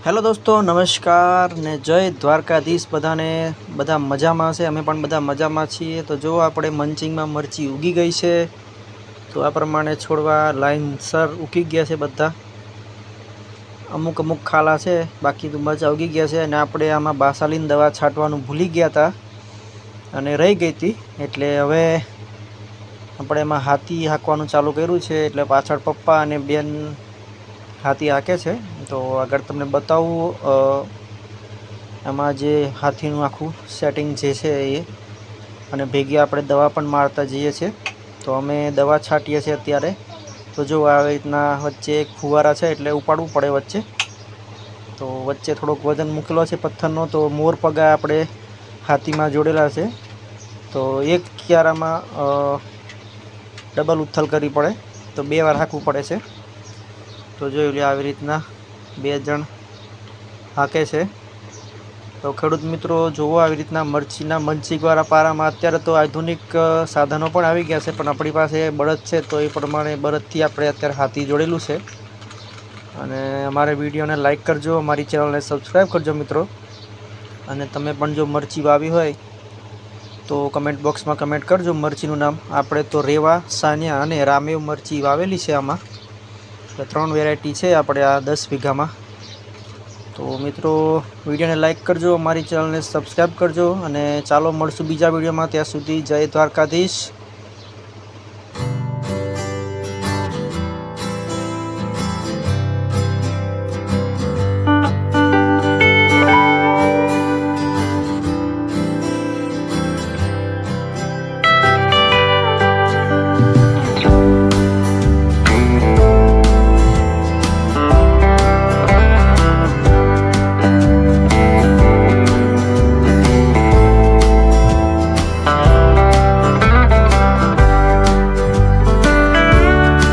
Hello दोस्तों, नमस्कार ने जय द्वारकाधीश। બધા મજામાં છે, અમે પણ બધા મજામાં છીએ। તો જો આપણે મંચિંગમાં મરચી ઉગી ગઈ છે, તો આ પ્રમાણે છોડવા લાઈનસર ઉગી ગયા છે બધા। અમુક ખાલા છે, બાકી તો મરચા ઉગી ગયા છે। અને આપણે આમાં બાસાલીન દવા છાંટવાનું ભૂલી ગયા હતા અને રહી ગઈ હતી, એટલે હવે આપણે એમાં હાથી હાંકવાનું ચાલુ કર્યું છે। એટલે પાછળ પપ્પા અને બેન હાથી હાંકે છે। તો આગળ તમને બતાવું એમાં જે હાથીનું આખું સેટિંગ જે છે એ, અને ભેગી આપણે દવા પણ મારતા જઈએ છીએ। તો અમે દવા છાંટીએ છીએ અત્યારે। તો જો આવી રીતના વચ્ચે એક ફુવારા છે, એટલે ઉપાડવું પડે વચ્ચે। તો વચ્ચે થોડોક વજન મૂકેલો છે પથ્થરનો, તો મોર પગા આપણે હાથીમાં જોડેલા છે। તો એક ક્યારામાં ડબલ ઉથલ કરવી પડે, તો 2 વાર હાંકવું પડે છે। તો જોઈ લો આવી રીતના 2 જણ હાંકે છે। તો ખેડૂત મિત્રો જુઓ, આવી રીતના મરચીના મંચીકવાળા પારામાં અત્યારે તો આધુનિક સાધનો પણ આવી ગયા છે, પણ આપણી પાસે બળદ છે, તો એ પ્રમાણે બળદથી આપણે અત્યારે હાથી જોડેલું છે। અને અમારા વિડીયોને લાઈક કરજો, અમારી ચેનલને સબસ્ક્રાઈબ કરજો મિત્રો। અને તમે પણ જો મરચી વાવી હોય તો કમેન્ટ બોક્સમાં કમેન્ટ કરજો મરચીનું નામ। આપણે તો રેવા, સાનિયા અને રામેવ મરચી વાવેલી છે આમાં। તો 3 વેરાયટી છે આપણે આ 10 વીઘામાં। તો મિત્રો વિડીયોને લાઈક કરજો, અમારી ચેનલને સબસ્ક્રાઈબ કરજો, અને ચાલો મળશું બીજા વિડીયોમાં। ત્યાં સુધી જય દ્વારકાધીશ।